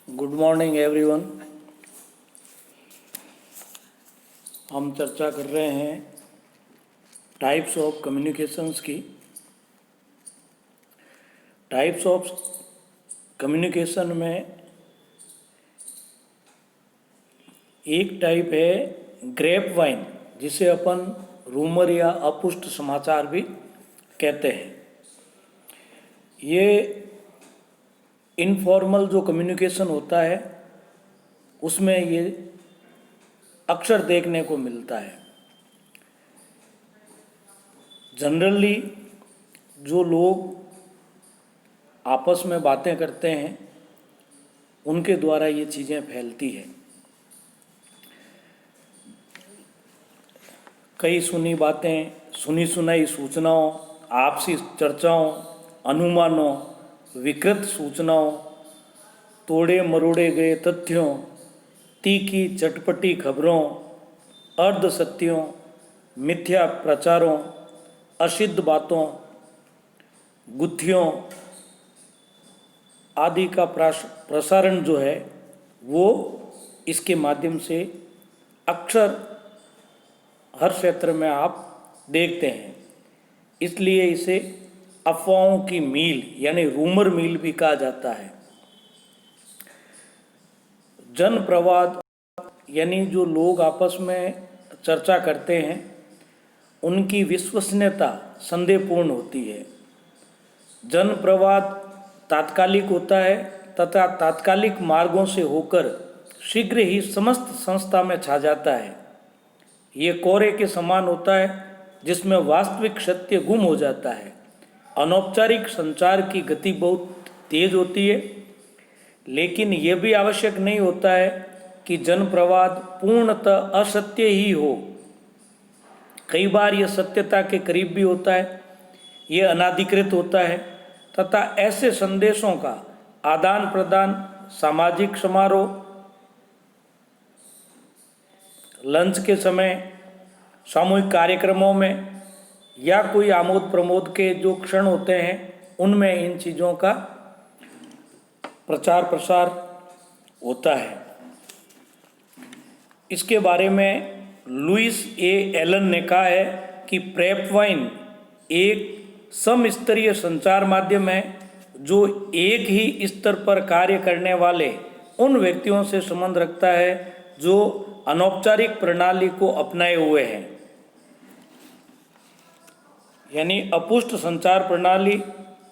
Good morning everyone. हम चर्चा कर रहे हैं टाइप्स ऑफ कम्युनिकेशंस की। टाइप्स ऑफ कम्युनिकेशन में एक टाइप है ग्रेप वाइन, जिसे अपन रूमर या अपुष्ट समाचार भी कहते हैं। ये इनफॉर्मल जो कम्युनिकेशन होता है उसमें ये अक्सर देखने को मिलता है। जनरली जो लोग आपस में बातें करते हैं उनके द्वारा ये चीज़ें फैलती है। कई सुनी बातें, सुनी सुनाई सूचनाओं, आपसी चर्चाओं, अनुमानों, विकृत सूचनाओं, तोड़े मरोड़े गए तथ्यों, तीखी चटपटी खबरों, अर्ध सत्यों, मिथ्या प्रचारों, असिद्ध बातों, गुत्थियों आदि का प्रसारण जो है वो इसके माध्यम से अक्सर हर क्षेत्र में आप देखते हैं। इसलिए इसे अफवाहों की मील यानी रूमर मील भी कहा जाता है। जन प्रवाद यानी जो लोग आपस में चर्चा करते हैं उनकी विश्वसनीयता संदेहपूर्ण होती है। जन प्रवाद तात्कालिक होता है तथा तात्कालिक मार्गों से होकर शीघ्र ही समस्त संस्था में छा जाता है। ये कोहरे के समान होता है जिसमें वास्तविक सत्य गुम हो जाता है। अनौपचारिक संचार की गति बहुत तेज होती है, लेकिन यह भी आवश्यक नहीं होता है कि जन प्रवाद पूर्णतः असत्य ही हो। कई बार यह सत्यता के करीब भी होता है, यह अनाधिकृत होता है तथा ऐसे संदेशों का आदान प्रदान सामाजिक समारोह, लंच के समय, सामूहिक कार्यक्रमों में या कोई आमोद प्रमोद के जो क्षण होते हैं उनमें इन चीज़ों का प्रचार प्रसार होता है। इसके बारे में लुइस ए एलन ने कहा है कि प्रेप वाइन एक समस्तरीय संचार माध्यम है जो एक ही स्तर पर कार्य करने वाले उन व्यक्तियों से संबंध रखता है जो अनौपचारिक प्रणाली को अपनाए हुए हैं। यानी अपुष्ट संचार प्रणाली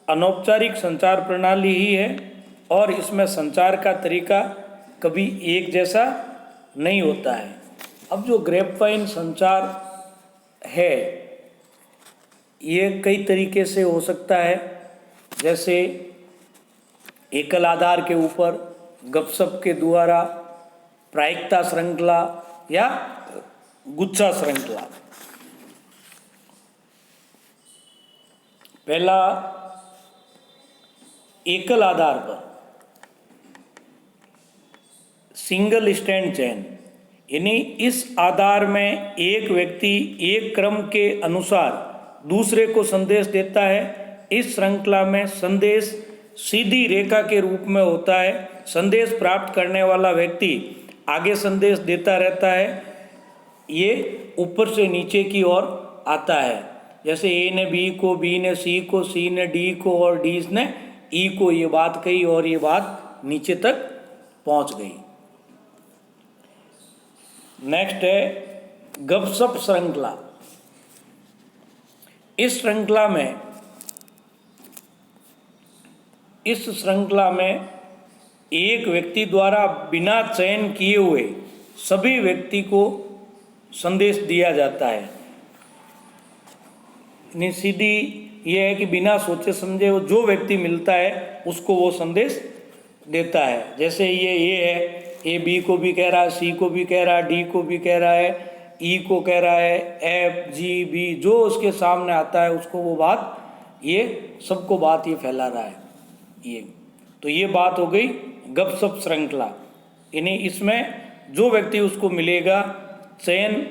अनौपचारिक संचार प्रणाली ही है और इसमें संचार का तरीका कभी एक जैसा नहीं होता है। अब जो ग्रेपवाइन संचार है ये कई तरीके से हो सकता है, जैसे एकल आधार के ऊपर, गपशप के द्वारा, प्रायिकता श्रृंखला या गुच्छा श्रृंखला। पहला एकल आधार पर सिंगल स्टैंड चेन, यानी इस आधार में एक व्यक्ति एक क्रम के अनुसार दूसरे को संदेश देता है। इस श्रृंखला में संदेश सीधी रेखा के रूप में होता है। संदेश प्राप्त करने वाला व्यक्ति आगे संदेश देता रहता है। ये ऊपर से नीचे की ओर आता है, जैसे ए ने बी को, बी ने सी को, सी ने डी को और डी ने ई को ये बात कही और ये बात नीचे तक पहुंच गई। नेक्स्ट है गपशप श्रृंखला। इस श्रृंखला में एक व्यक्ति द्वारा बिना चयन किए हुए सभी व्यक्ति को संदेश दिया जाता है। सीधी ये है कि बिना सोचे समझे वो जो व्यक्ति मिलता है उसको वो संदेश देता है। जैसे ये है, ए बी को भी कह रहा है, सी को भी कह रहा है, डी को भी कह रहा है, ई को कह रहा है, एफ जी बी, जो उसके सामने आता है उसको वो बात, ये सबको बात ये फैला रहा है। ये तो ये बात हो गई गपशप श्रृंखला। यानी इसमें जो व्यक्ति उसको मिलेगा, चयन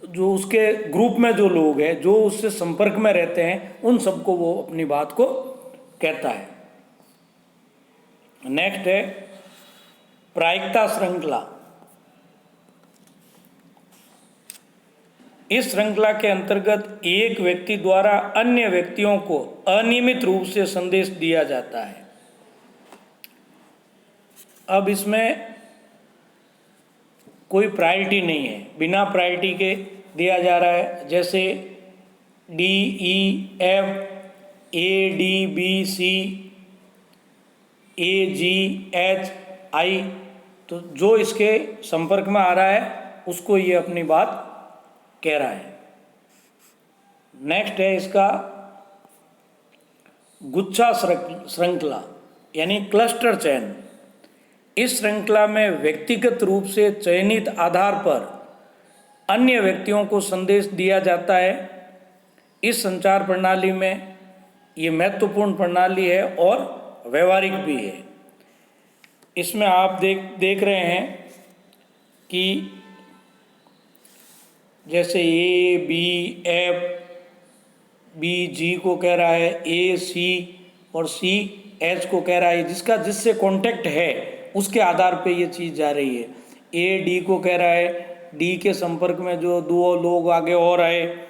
जो उसके ग्रुप में जो लोग हैं, जो उससे संपर्क में रहते हैं, उन सबको वो अपनी बात को कहता है। नेक्स्ट है प्रायिकता श्रृंखला। इस श्रृंखला के अंतर्गत एक व्यक्ति द्वारा अन्य व्यक्तियों को अनियमित रूप से संदेश दिया जाता है। अब इसमें कोई प्रायोरिटी नहीं है, बिना प्रायोरिटी के दिया जा रहा है। जैसे DEF ADBC AGHI, तो जो इसके संपर्क में आ रहा है उसको ये अपनी बात कह रहा है। नेक्स्ट है इसका गुच्छा श्रृंखला यानी क्लस्टर चयन। इस श्रृंखला में व्यक्तिगत रूप से चयनित आधार पर अन्य व्यक्तियों को संदेश दिया जाता है। इस संचार प्रणाली में ये महत्वपूर्ण प्रणाली है और व्यवहारिक भी है। इसमें आप देख रहे हैं कि जैसे ABF BG को कह रहा है, AC और CH को कह रहा है। जिससे कांटेक्ट है उसके आधार पे ये चीज़ जा रही है। AD को कह रहा है, D के संपर्क में जो दो लोग आगे और आए,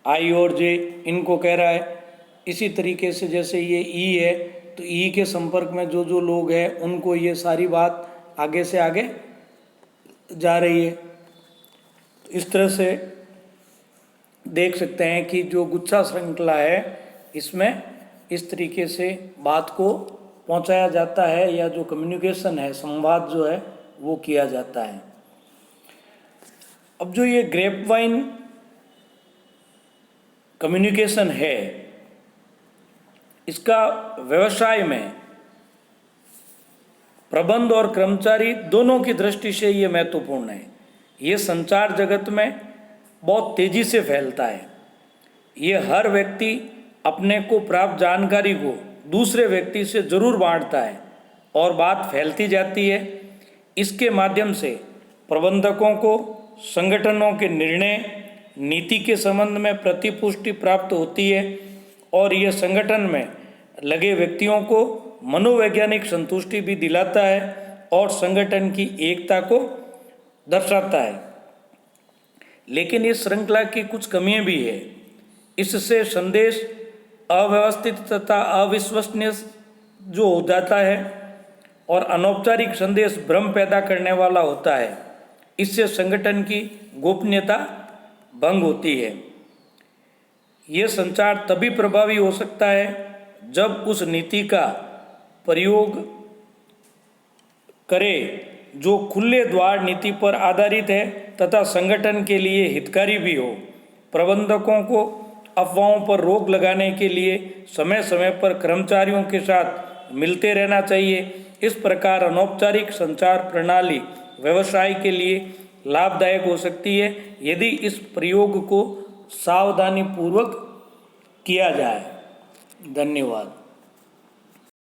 I और J, इनको कह रहा है। इसी तरीके से जैसे ये E है तो E के संपर्क में जो लोग हैं उनको ये सारी बात आगे से आगे जा रही है। तो इस तरह से देख सकते हैं कि जो गुच्छा श्रृंखला है इसमें इस तरीके से बात को पहुंचाया जाता है, या जो कम्युनिकेशन है, संवाद जो है वो किया जाता है। अब जो ये ग्रेपवाइन कम्युनिकेशन है, इसका व्यवसाय में प्रबंध और कर्मचारी दोनों की दृष्टि से ये महत्वपूर्ण है। ये संचार जगत में बहुत तेजी से फैलता है। ये हर व्यक्ति अपने को प्राप्त जानकारी को दूसरे व्यक्ति से जरूर बांटता है और बात फैलती जाती है। इसके माध्यम से प्रबंधकों को संगठनों के निर्णय नीति के संबंध में प्रतिपुष्टि प्राप्त होती है और यह संगठन में लगे व्यक्तियों को मनोवैज्ञानिक संतुष्टि भी दिलाता है और संगठन की एकता को दर्शाता है। लेकिन इस श्रृंखला की कुछ कमियां भी है। इससे संदेश अव्यवस्थित तथा अविश्वसनीय जो हो जाता है और अनौपचारिक संदेश भ्रम पैदा करने वाला होता है। इससे संगठन की गोपनीयता भंग होती है। यह संचार तभी प्रभावी हो सकता है जब उस नीति का प्रयोग करे जो खुले द्वार नीति पर आधारित है तथा संगठन के लिए हितकारी भी हो। प्रबंधकों को अफवाहों पर रोक लगाने के लिए समय समय पर कर्मचारियों के साथ मिलते रहना चाहिए। इस प्रकार अनौपचारिक संचार प्रणाली व्यवसाय के लिए लाभदायक हो सकती है यदि इस प्रयोग को सावधानीपूर्वक किया जाए। धन्यवाद।